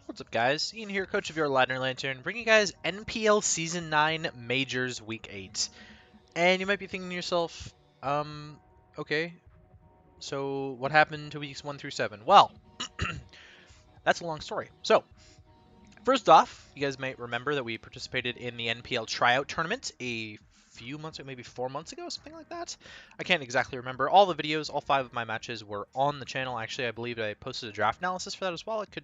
What's up, guys? Ian here, coach of your Ladner Lanturn, bringing you guys NPL Season 9 Majors Week 8. And you might be thinking to yourself, okay, so what happened to weeks 1 through 7? Well, that's a long story. So, first off, you guys might remember that we participated in the NPL tryout tournament a few months ago, maybe 4 months ago, something like that. I can't exactly remember. All the videos, all 5 of my matches were on the channel. Actually, I believe I posted a draft analysis for that as well. I could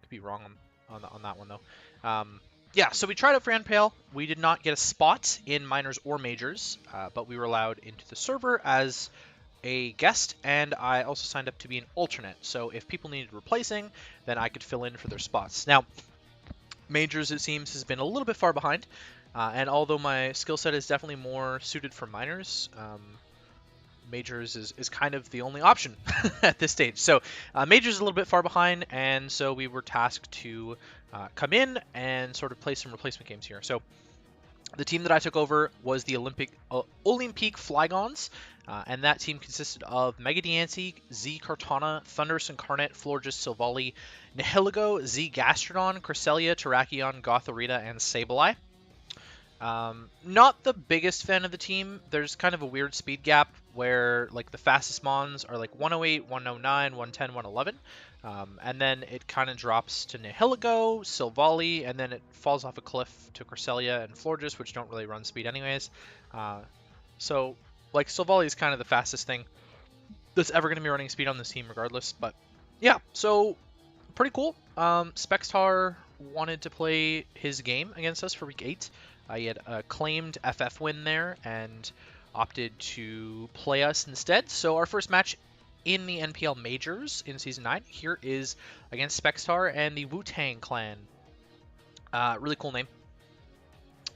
be wrong on that one though. Yeah, so we tried out for NPL. We did not get a spot in minors or majors, but we were allowed into the server as a guest, and I also signed up to be an alternate. So if people needed replacing, then I could fill in for their spots. Now, majors, it seems, has been a little bit far behind, and although my skill set is definitely more suited for minors, majors is kind of the only option at this stage. So majors is a little bit far behind, and so we were tasked to come in and sort of play some replacement games here. So the team that I took over was the Olympique Flygons, and that team consisted of Mega Diancie, Z Cartana, Thundurus-Incarnate, Florges Silvally, Nihilego, Z Gastrodon, Cresselia, Terrakion, Gothorita, and Sableye. Not the biggest fan of the team. There's kind of a weird speed gap where like the fastest mons are like 108, 109, 110, 111. And then it kind of drops to Nihilego, Silvally, and then it falls off a cliff to Cresselia and Florges, which don't really run speed anyways. So like Silvally is kind of the fastest thing that's ever going to be running speed on this team regardless. But yeah, so pretty cool. SpecsTar wanted to play his game against us for week 8. He had a claimed FF win there and opted to play us instead. So our first match in the NPL Majors in Season 9 here is against SpecsTar and the Woo Tang Clan. Really cool name.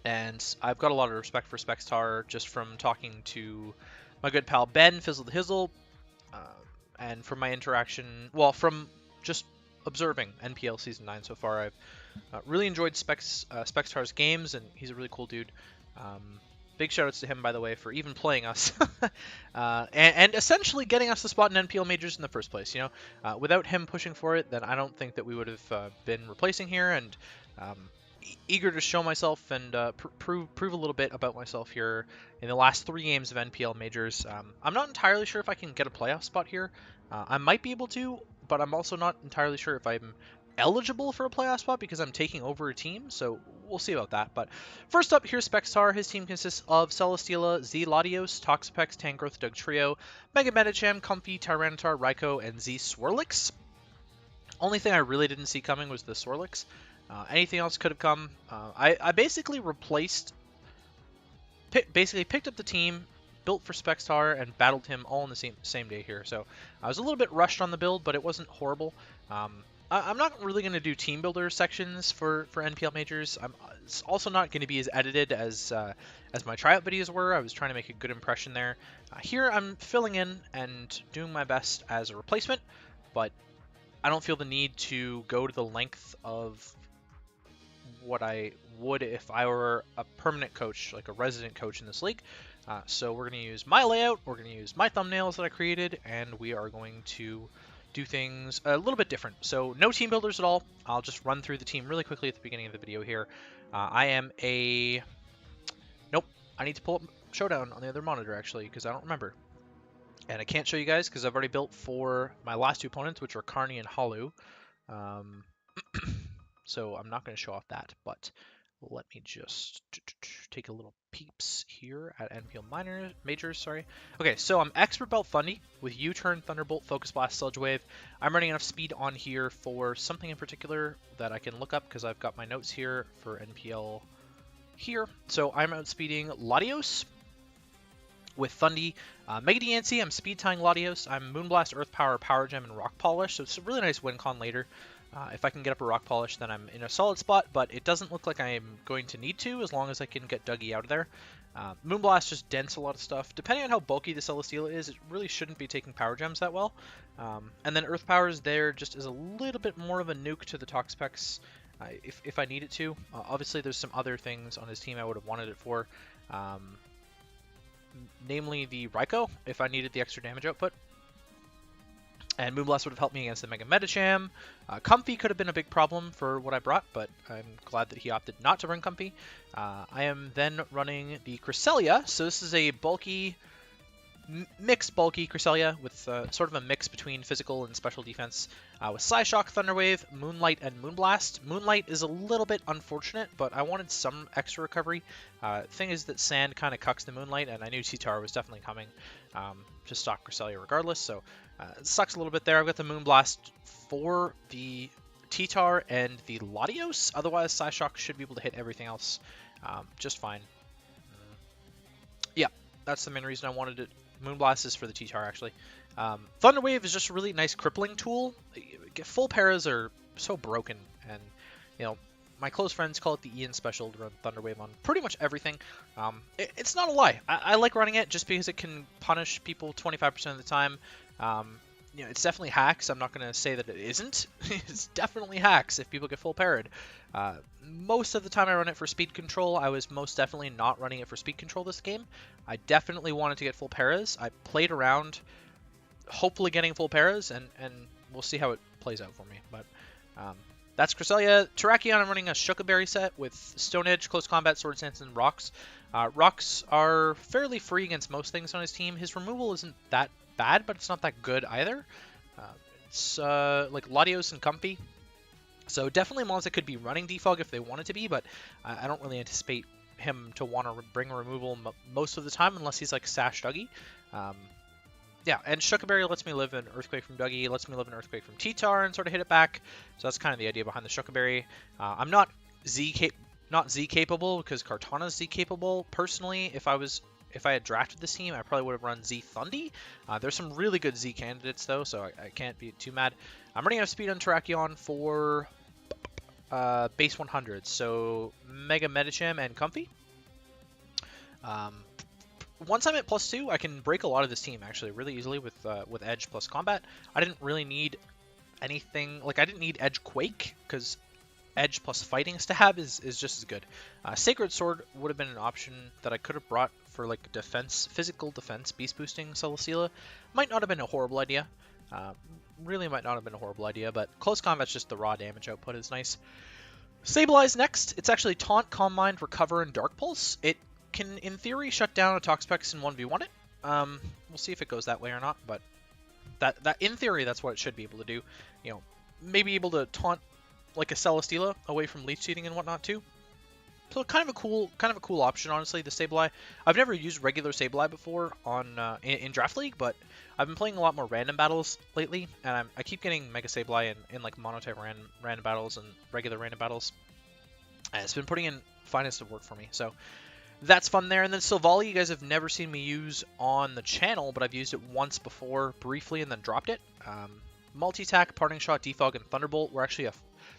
And I've got a lot of respect for SpecsTar just from talking to my good pal Ben, Fizzle the Hizzle, and from my interaction, well, from just observing NPL Season 9 so far. I've really enjoyed SpecsTar's games, and he's a really cool dude. Big shoutouts to him, by the way, for even playing us and essentially getting us the spot in NPL Majors in the first place. You know, without him pushing for it, then I don't think that we would have been replacing here. And eager to show myself and prove a little bit about myself here in the last 3 games of NPL Majors. I'm not entirely sure if I can get a playoff spot here. I might be able to, but I'm also not entirely sure if I'm eligible for a playoff spot because I'm taking over a team, so we'll see about that. But first up, here's SpecsTar. His team consists of Celesteela, Z Latios, Toxapex, Tangrowth, Dugtrio, Mega Medicham, Comfey, Tyranitar, Raikou, and Z Swirlix. Only thing I really didn't see coming was the Swirlix. Anything else could have come. I basically picked up the team, built for SpecsTar, and battled him all in the same day here. So I was a little bit rushed on the build, but it wasn't horrible. I'm not really going to do team builder sections for NPL Majors. It's also not going to be as edited as my tryout videos were. I was trying to make a good impression there. Here I'm filling in and doing my best as a replacement, but I don't feel the need to go to the length of what I would if I were a permanent coach, like a resident coach in this league. So we're going to use my layout, we're going to use my thumbnails that I created, and we are going to do things a little bit different. So no team builders at all. I'll just run through the team really quickly at the beginning of the video here. I am a... Nope, I need to pull up Showdown on the other monitor actually, because I don't remember. And I can't show you guys because I've already built for my last 2 opponents, which are Carney and Halu. So I'm not going to show off that, but let me just take a little peeps here at NPL Majors, sorry. Okay, so I'm Expert Belt Thundy with U-Turn, Thunderbolt, Focus Blast, Sludge Wave. I'm running enough speed on here for something in particular that I can look up because I've got my notes here for NPL here. So I'm outspeeding Latios with Thundy. Mega Diancie, I'm speed tying Latios. I'm Moonblast, Earth Power, Power Gem, and Rock Polish, so it's a really nice win con later. If I can get up a Rock Polish, then I'm in a solid spot, but it doesn't look like I'm going to need to as long as I can get Dougie out of there. Moonblast just dents a lot of stuff. Depending on how bulky the Celesteela is, it really shouldn't be taking Power Gems that well. And then Earth Power is there just as a little bit more of a nuke to the Toxapex if I need it to. Obviously, there's some other things on his team I would have wanted it for. Namely the Raikou, if I needed the extra damage output. And Moonblast would have helped me against the Mega Medicham. Comfy could have been a big problem for what I brought, but I'm glad that he opted not to bring Comfy. I am then running the Cresselia. So this is a bulky, mixed bulky Cresselia with sort of a mix between physical and special defense with Psyshock, Thunderwave, Moonlight, and Moonblast. Moonlight is a little bit unfortunate, but I wanted some extra recovery. Thing is that Sand kind of cucks the Moonlight, and I knew T-Tar was definitely coming to stock Cresselia regardless, so it sucks a little bit there. I've got the Moonblast for the T-Tar and the Latios. Otherwise, Psyshock should be able to hit everything else just fine. Yeah, that's the main reason I wanted it. Moonblast is for the T-Tar, actually. Thunderwave is just a really nice crippling tool. Full paras are so broken, and, you know, my close friends call it the Ian special to run Thunderwave on pretty much everything. It's not a lie. I like running it just because it can punish people 25% of the time. You know, it's definitely hacks. I'm not going to say that it isn't. It's definitely hacks if people get full parried. Most of the time I run it for speed control. I was most definitely not running it for speed control this game. I definitely wanted to get full paras. I played around hopefully getting full paras, and we'll see how it plays out for me. But that's Cresselia. Terrakion, I'm running a Shukaberry set with Stone Edge, Close Combat, Sword Stance, and Rocks. Rocks are fairly free against most things on his team. His removal isn't that bad, but it's not that good either. It's like Latios and Comfy. So definitely mons that could be running Defog if they wanted to be, but I don't really anticipate him to want to bring a removal most of the time unless he's like Sash Dougie. Yeah, and Shukaberry lets me live an Earthquake from Dougie, lets me live an Earthquake from T-Tar and sort of hit it back. So that's kind of the idea behind the Shukaberry. I'm not Z capable because Kartana's Z capable. Personally, if I had drafted this team, I probably would have run Z Thundy. There's some really good Z candidates though, so I can't be too mad. I'm running out of speed on Terrakion for base 100, so Mega Medicham and Comfy. Once I'm at +2, I can break a lot of this team actually really easily with Edge plus Combat. I didn't really need anything, like I didn't need Edge Quake because Edge plus Fighting stab is just as good. Sacred Sword would have been an option that I could have brought for like defense, physical defense, beast boosting Celesteela. Might not have been a horrible idea. Really might not have been a horrible idea, but Close Combat's just the raw damage output is nice. Sableye next. It's actually Taunt, Calm Mind, Recover, and Dark Pulse. It can, in theory, shut down a Toxapex and 1v1 it. We'll see if it goes that way or not, but that in theory, that's what it should be able to do. You know, maybe able to taunt like a Celesteela away from leech seeding and whatnot too. So kind of a cool option, honestly, the Sableye. I've never used regular Sableye before on in Draft League, but I've been playing a lot more random battles lately, and I keep getting Mega Sableye in like monotype random battles and regular random battles. And it's been putting in finest of work for me, so that's fun there. And then Silvally, you guys have never seen me use on the channel, but I've used it once before briefly and then dropped it. Multi-attack, Parting Shot, Defog, and Thunderbolt were actually a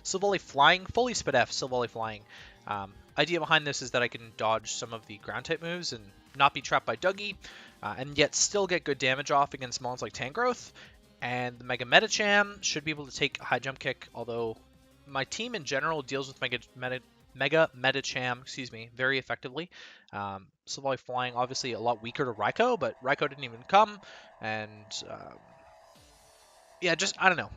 Silvally Flying, fully Spit F, Silvally Flying. Idea behind this is that I can dodge some of the ground type moves and not be trapped by Dougie, and yet still get good damage off against mons like Tangrowth. And the Mega Medicham should be able to take a high jump kick, although my team in general deals with Mega Medicham, very effectively. Silvally Flying, obviously a lot weaker to Raikou, but Raikou didn't even come, and yeah, just, I don't know.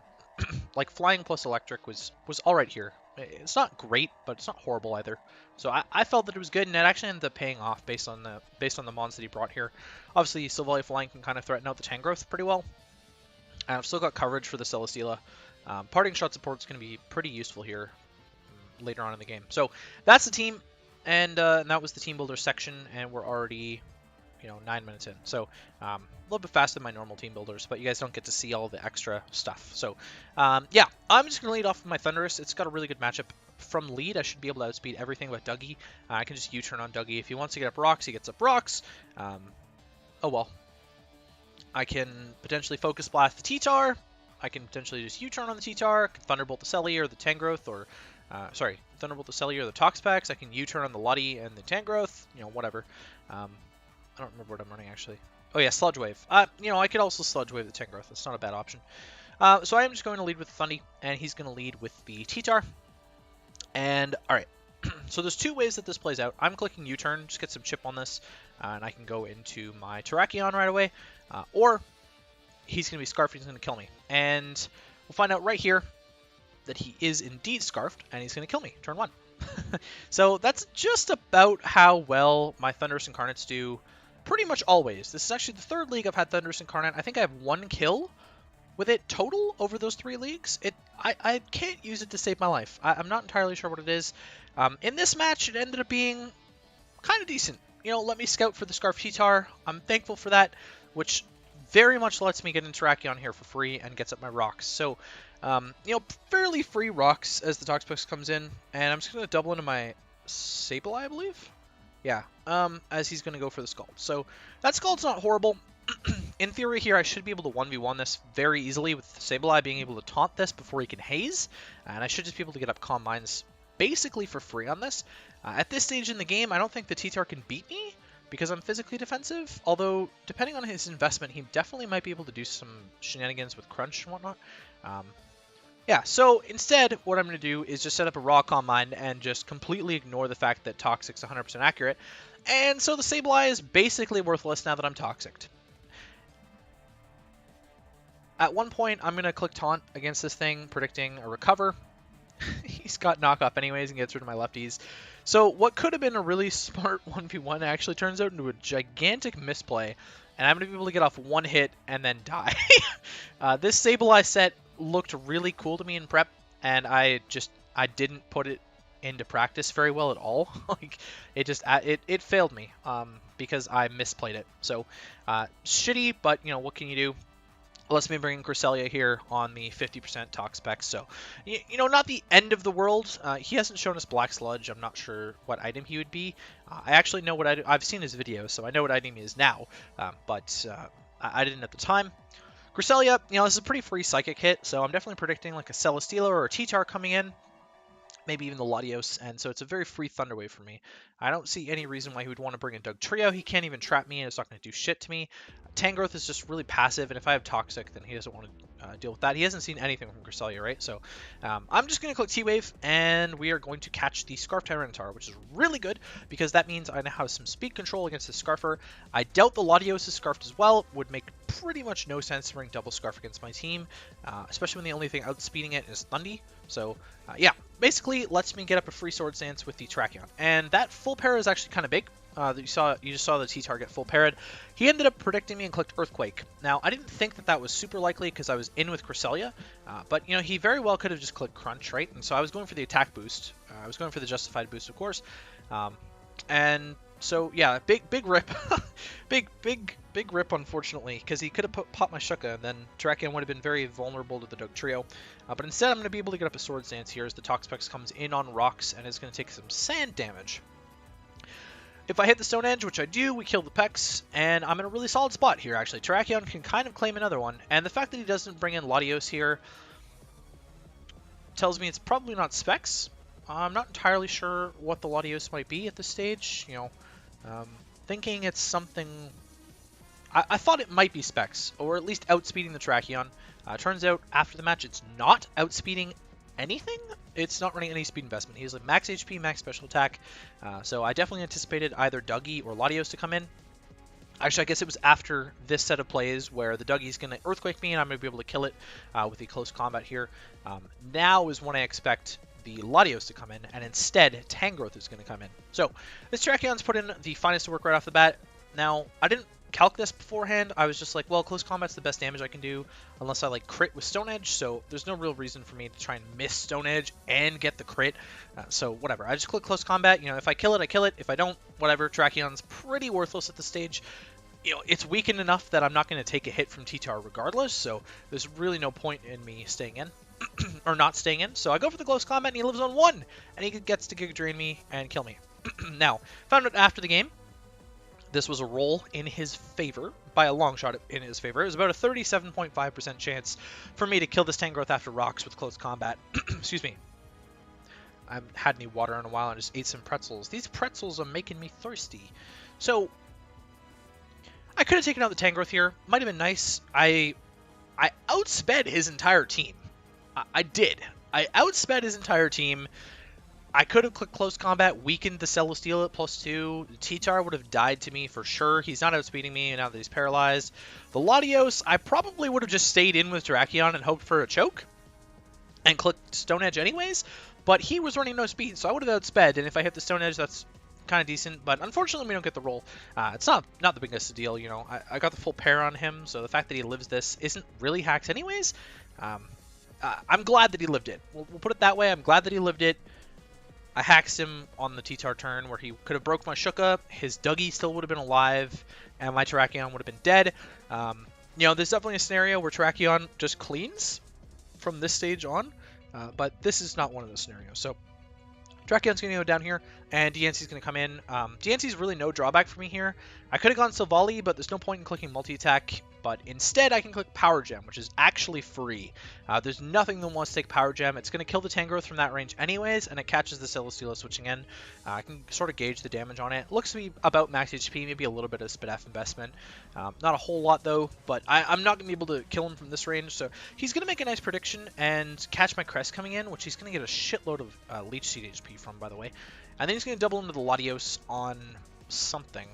Like, Flying plus Electric was alright here. It's not great, but it's not horrible either. So I felt that it was good, and it actually ended up paying off based on the mons that he brought here. Obviously, Silvally Flying can kind of threaten out the Tangrowth pretty well. And I've still got coverage for the Celesteela. Parting Shot support is going to be pretty useful here later on in the game. So that's the team, and that was the team builder section, and we're already, 9 minutes in. So a little bit faster than my normal team builders, but you guys don't get to see all the extra stuff. So yeah, I'm just going to lead off with my Thundurus. It's got a really good matchup. From lead, I should be able to outspeed everything but Dougie. I can just U-turn on Dougie. If he wants to get up rocks, he gets up rocks. Oh well. I can potentially Focus Blast the T-Tar. I can potentially just U-turn on the T-Tar, Thunderbolt the Selly or the Tangrowth, or Thunderbolt the Selly or the Toxapex. I can U-turn on the Lottie and the Tangrowth, whatever. I don't remember what I'm running actually. Oh yeah, Sludge Wave. I could also Sludge Wave the Tangrowth. That's not a bad option. So I am just going to lead with Thundy, and he's going to lead with the T-Tar. And alright, so there's two ways that this plays out. I'm clicking U-turn, just get some chip on this, and I can go into my Terrakion right away. Or he's going to be scarfed, he's going to kill me. And we'll find out right here that he is indeed scarfed, and he's going to kill me, turn 1. So that's just about how well my Thundurus-Incarnates do pretty much always. This is actually the 3rd league I've had Thundurus-Incarnate. I think I have 1 kill with it total over those 3 leagues. I can't use it to save my life. I'm not entirely sure what it is. In this match, it ended up being kind of decent. You know, let me scout for the Scarf T-Tar. I'm thankful for that, which very much lets me get into Terrakion here for free and gets up my rocks. So, you know, fairly free rocks as the Toxapex comes in. And I'm just going to double into my Sableye, I believe. Yeah, as he's going to go for the Scald. So that Scald's not horrible. In theory here, I should be able to 1v1 this very easily with Sableye being able to taunt this before he can haze. And I should just be able to get up Calm Minds basically for free on this. At this stage in the game, I don't think the T-Tar can beat me because I'm physically defensive. Although, depending on his investment, he definitely might be able to do some shenanigans with Crunch and whatnot. Yeah, so instead, what I'm going to do is just set up a raw Calm Mind and just completely ignore the fact that Toxic's 100% accurate. And so the Sableye is basically worthless now that I'm Toxic. At one point, I'm going to click Taunt against this thing, predicting a recover. He's got knock off anyways and gets rid of my lefties. So what could have been a really smart 1v1 actually turns out into a gigantic misplay. And I'm going to be able to get off 1 hit and then die. This Sableye set looked really cool to me in prep. And I didn't put it into practice very well at all. Like it failed me because I misplayed it. So shitty, but you know, what can you do? Let's me bring in Cresselia here on the 50% Tox spec. So, you know, not the end of the world. He hasn't shown us Black Sludge. I'm not sure what item he would be. I actually know what I've seen his video, so I know what item he is now. But I didn't at the time. Cresselia, you know, this is a pretty free Psychic hit, so I'm definitely predicting like a Celesteela or a T-Tar coming in. Maybe even the Latios, and so it's a very free Thunder Wave for me. I don't see any reason why he would want to bring in Dugtrio. He can't even trap me, and it's not going to do shit to me. Tangrowth is just really passive, and if I have Toxic, then he doesn't want to deal with that. He hasn't seen anything from Cresselia, right? So I'm just going to click T-Wave, and we are going to catch the Scarf Tyranitar, which is really good, because that means I now have some speed control against the Scarfer. I doubt the Latios is Scarfed as well. Would make pretty much no sense to bring double Scarf against my team, especially when the only thing outspeeding it is Thundy. So yeah, basically lets me get up a free Sword Stance with the Terrakion. And that full para is actually kind of big. You just saw the T-Tar get full parried. He ended up predicting me and clicked Earthquake. Now, I didn't think that that was super likely because I was in with Cresselia, but you know, he very well could have just clicked Crunch, right? And so I was going for the attack boost. I was going for the justified boost, of course. And so yeah, big rip, big rip, unfortunately, because he could have popped my Shuka, and then Terrakion would have been very vulnerable to the Dugtrio. But instead, I'm going to be able to get up a Sword Stance here as the Toxapex comes in on rocks and is going to take some sand damage. If I hit the Stone Edge, which I do, we kill the Pex, and I'm in a really solid spot here, actually. Terrakion can kind of claim another one, and the fact that he doesn't bring in Latios here tells me it's probably not Specs. I'm not entirely sure what the Latios might be at this stage, you know. Thinking it's something... I thought it might be Specs, or at least outspeeding the Terrakion. Turns out, after the match, it's not outspeeding anything. It's not running any speed investment. He has like max HP, max special attack. So I definitely anticipated either Dougie or Latios to come in. Actually, I guess it was after this set of plays where the Dougie's going to Earthquake me and I'm going to be able to kill it with the close combat here. Now is when I expect the Latios to come in, and instead Tangrowth is going to come in. So this Terrakion's put in the finest work right off the bat. Now, I didn't calc this beforehand. I was just like, well, close combat's the best damage I can do unless I like crit with Stone Edge, so there's no real reason for me to try and miss Stone Edge and get the crit. So whatever, I just click close combat. You know, if I kill it, I kill it. If I don't, whatever. Terrakion's pretty worthless at this stage. You know, it's weakened enough that I'm not going to take a hit from T-Tar regardless, so there's really no point in me staying in. Or not staying in. So I go for the close combat, and he lives on 1, and he gets to Giga Drain me and kill me. Now, found out after the game, this was a roll in his favor, by a long shot in his favor. It was about a 37.5% chance for me to kill this Tangrowth after rocks with close combat. Excuse me. I haven't had any water in a while and just ate some pretzels. These pretzels are making me thirsty. So, I could have taken out the Tangrowth here. Might have been nice. I outsped his entire team. I did. I outsped his entire team. I could have clicked close combat, weakened the Celesteela at +2. The T-Tar would have died to me for sure. He's not outspeeding me now that he's paralyzed. The Latios, I probably would have just stayed in with Terrakion and hoped for a choke and clicked Stone Edge anyways, but he was running no speed, so I would have outsped, and if I hit the Stone Edge, that's kind of decent, but unfortunately we don't get the roll. It's not the biggest deal, you know. I got the full pair on him, so the fact that he lives this isn't really hacked anyways. I'm glad that he lived it. We'll put it that way. I'm glad that he lived it. I hacked him on the T-Tar turn where he could have broke my Shuka, his Dougie still would have been alive, and my Terrakion would have been dead. You know, there's definitely a scenario where Terrakion just cleans from this stage on, but this is not one of those scenarios. So Terrakion's going to go down here, and DNC's going to come in. DNC's really no drawback for me here. I could have gone Silvally, but there's no point in clicking multi-attack, but instead I can click Power Gem, which is actually free. There's nothing that wants to take Power Gem. It's going to kill the Tangrowth from that range anyways, and it catches the Celesteela switching in. I can sort of gauge the damage on it. Looks to be about max HP, maybe a little bit of SpitF investment. Not a whole lot though, but I'm not going to be able to kill him from this range, so he's going to make a nice prediction and catch my Crest coming in, which he's going to get a shitload of Leech Seed HP from, by the way. And then he's going to double into the Latios on something.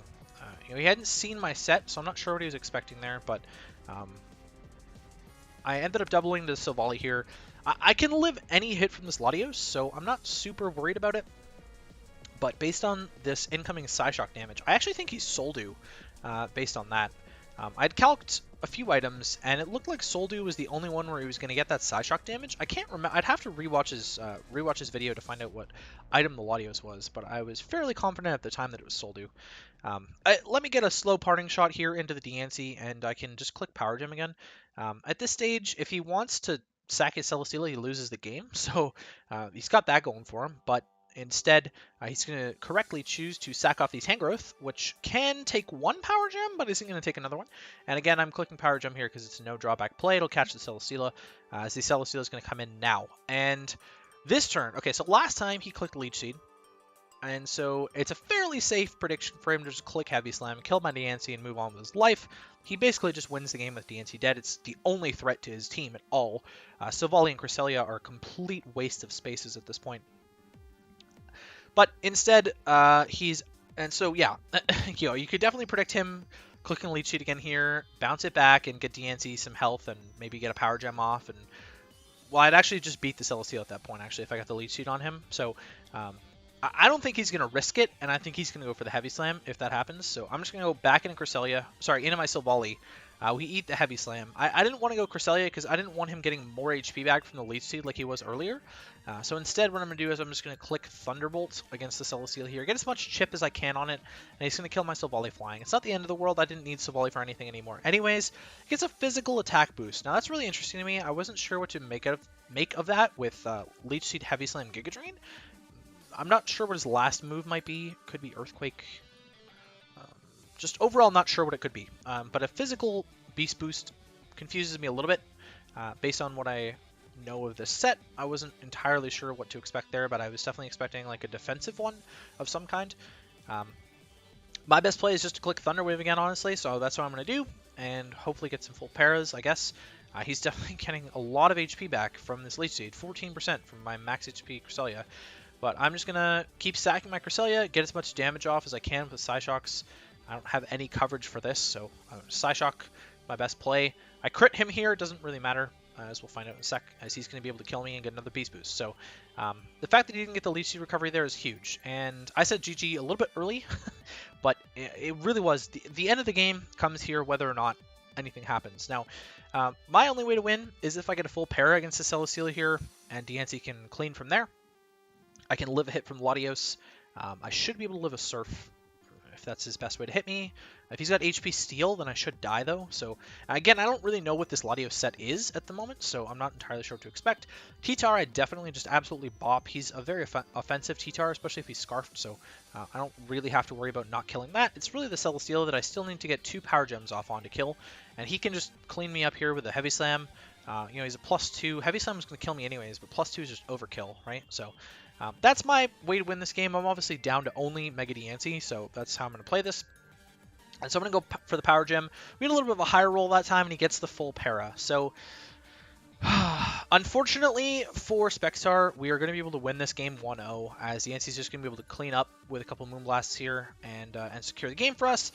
You know, he hadn't seen my set, so I'm not sure what he was expecting there, but I ended up doubling the Silvally here. I can live any hit from this Latios, so I'm not super worried about it. But based on this incoming Psyshock damage, I actually think he's Soldu based on that. I'd calced a few items, and it looked like Soldu was the only one where he was going to get that Psyshock damage. I can't remember. I'd have to rewatch his video to find out what item the Latios was, but I was fairly confident at the time that it was Soldu. Let me get a slow parting shot here into the DNC, and I can just click Power Gem again. At this stage, if he wants to sack his Celesteela, he loses the game, so he's got that going for him, but instead, he's going to correctly choose to sack off the Tangrowth, which can take one Power Gem, but isn't going to take another one. And again, I'm clicking Power Gem here because it's a no drawback play. It'll catch the Celesteela, as the Celesteela is going to come in now. And this turn, okay, so last time he clicked Leech Seed, and so it's a fairly safe prediction for him to just click Heavy Slam, kill my DNC, and move on with his life. He basically just wins the game with DNC dead. It's the only threat to his team at all. Silvally and Cresselia are a complete waste of spaces at this point. But instead, yeah, you know, you could definitely predict him clicking Leech Seed again here, bounce it back, and get DNC some health, and maybe get a Power Gem off. And well, I'd actually just beat the Celesteela at that point, actually, if I got the Leech Seed on him. So I don't think he's going to risk it, and I think he's going to go for the Heavy Slam if that happens. So I'm just going to go back into Cresselia, into my Silvally. We eat the Heavy Slam. I didn't want to go Cresselia because I didn't want him getting more HP back from the Leech Seed like he was earlier. So instead, what I'm going to do is I'm just going to click Thunderbolt against the Celesteela here. Get as much chip as I can on it, and he's going to kill my Silvally flying. It's not the end of the world. I didn't need Silvally for anything anymore. Anyways, it gets a physical attack boost. Now, that's really interesting to me. I wasn't sure what to make of that with Leech Seed, Heavy Slam, Giga Drain. I'm not sure what his last move might be. Could be Earthquake. Just overall not sure what it could be. But a physical beast boost confuses me a little bit. Based on what I know of this set, I wasn't entirely sure what to expect there, but I was definitely expecting like a defensive one of some kind. My best play is just to click Thunder Wave again, honestly, so that's what I'm going to do, and hopefully get some full paras, I guess. He's definitely getting a lot of HP back from this Leech Seed, 14% from my max HP Cresselia. But I'm just going to keep sacking my Cresselia, get as much damage off as I can with Psyshocks. I don't have any coverage for this, so Psyshock, my best play. I crit him here, it doesn't really matter, as we'll find out in a sec, as he's going to be able to kill me and get another beast boost. So the fact that he didn't get the Leech Seed recovery there is huge. And I said GG a little bit early, but it really was. The end of the game comes here whether or not anything happens. Now, my only way to win is if I get a full para against the Celesteela here, and DNC can clean from there. I can live a hit from Latios. I should be able to live a Surf if that's his best way to hit me. If he's got HP Steel, then I should die, though. So, again, I don't really know what this Latios set is at the moment, so I'm not entirely sure what to expect. T-Tar, I definitely just absolutely bop. He's a very offensive T-Tar, especially if he's Scarfed, so I don't really have to worry about not killing that. It's really the Celesteela that I still need to get 2 Power Gems off on to kill, and he can just clean me up here with a Heavy Slam. You know, he's a +2. Heavy Slam is going to kill me anyways, but +2 is just overkill, right? So that's my way to win this game. I'm obviously down to only Mega DNC, so that's how I'm going to play this. And so I'm going to go for the Power Gem. We had a little bit of a higher roll that time, and he gets the full para. So Unfortunately for SpecsTar, we are going to be able to win this game 1-0, as the NC's just going to be able to clean up with a couple Moonblasts here and secure the game for us.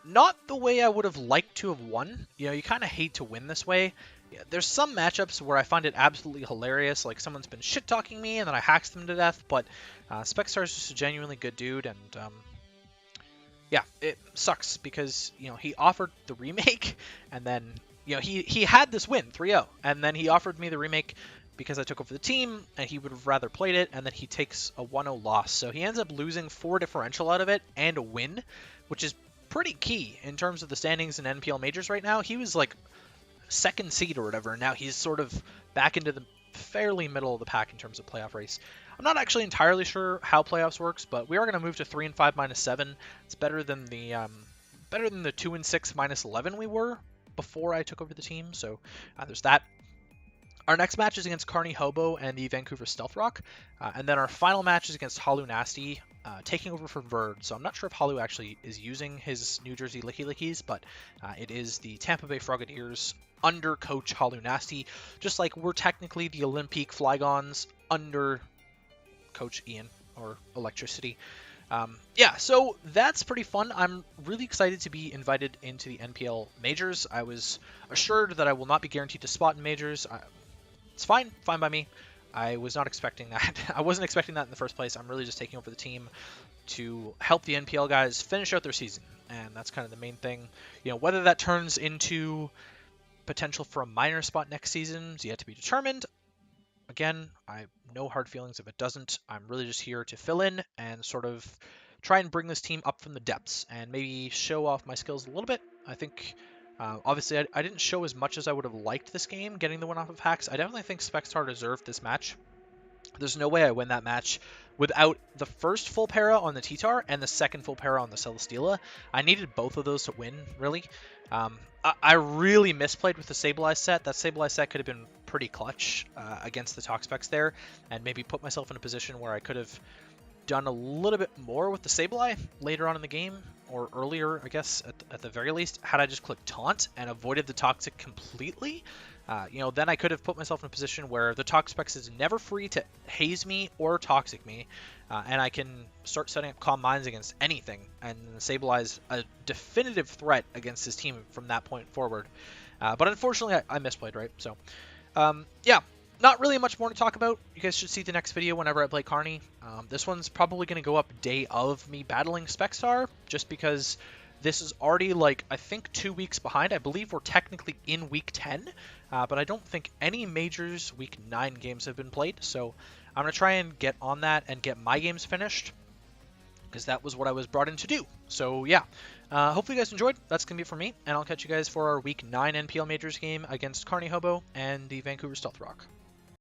Not the way I would have liked to have won. You know, you kind of hate to win this way. Yeah, there's some matchups where I find it absolutely hilarious, like someone's been shit-talking me and then I hacks them to death, but SpecsTar is just a genuinely good dude, and yeah, it sucks because, you know, he offered the remake, and then, you know, he had this win, 3-0, and then he offered me the remake because I took over the team, and he would have rather played it, and then he takes a 1-0 loss. So he ends up losing 4 differential out of it and a win, which is pretty key in terms of the standings in NPL Majors right now. He was like second seed or whatever, and now he's sort of back into the fairly middle of the pack in terms of playoff race. I'm not actually entirely sure how playoffs works, but we are going to move to 3-5 -7. It's better than the 2-6 -11 we were before I took over the team. So there's that. Our next match is against Carney Hobo and the Vancouver Stealth Rock, and then our final match is against Halu Nasty, taking over for Verd. So I'm not sure if Halu actually is using his New Jersey Licky Lickies, but it is the Tampa Bay Frogadiers under Coach Halu Nasty, just like we're technically the Olympique Flygons under Coach Ian, or Electricity. Yeah, so that's pretty fun. I'm really excited to be invited into the NPL Majors. I was assured that I will not be guaranteed to spot in Majors. It's fine by me. I was not expecting that. I wasn't expecting that in the first place. I'm really just taking over the team to help the NPL guys finish out their season, and that's kind of the main thing. You know, whether that turns into potential for a minor spot next season is yet to be determined. Again, I have no hard feelings if it doesn't. I'm really just here to fill in and sort of try and bring this team up from the depths and maybe show off my skills a little bit. I think, obviously, I didn't show as much as I would have liked this game, getting the win off of hacks. I definitely think SpecsTar deserved this match. There's no way I win that match without the first full para on the T-Tar and the second full para on the Celesteela. I needed both of those to win, really. I really misplayed with the Sableye set. That Sableye set could have been pretty clutch against the Toxpecs there, and maybe put myself in a position where I could have done a little bit more with the Sableye later on in the game, or earlier, I guess, at the very least, had I just clicked Taunt and avoided the Toxic completely. You know, then I could have put myself in a position where the Toxpecs is never free to haze me or Toxic me, and I can start setting up Calm Minds against anything, and Sableye's a definitive threat against his team from that point forward. But unfortunately, I misplayed, right? So, yeah, not really much more to talk about. You guys should see the next video whenever I play Carney. This one's probably going to go up day of me battling SpecsTar, just because this is already, like, I think 2 weeks behind. I believe we're technically in week 10, but I don't think any Majors week 9 games have been played. So I'm going to try and get on that and get my games finished, because that was what I was brought in to do. So yeah, hopefully you guys enjoyed. That's going to be it for me, and I'll catch you guys for our week 9 NPL Majors game against Carney Hobo and the Vancouver Stealth Rock.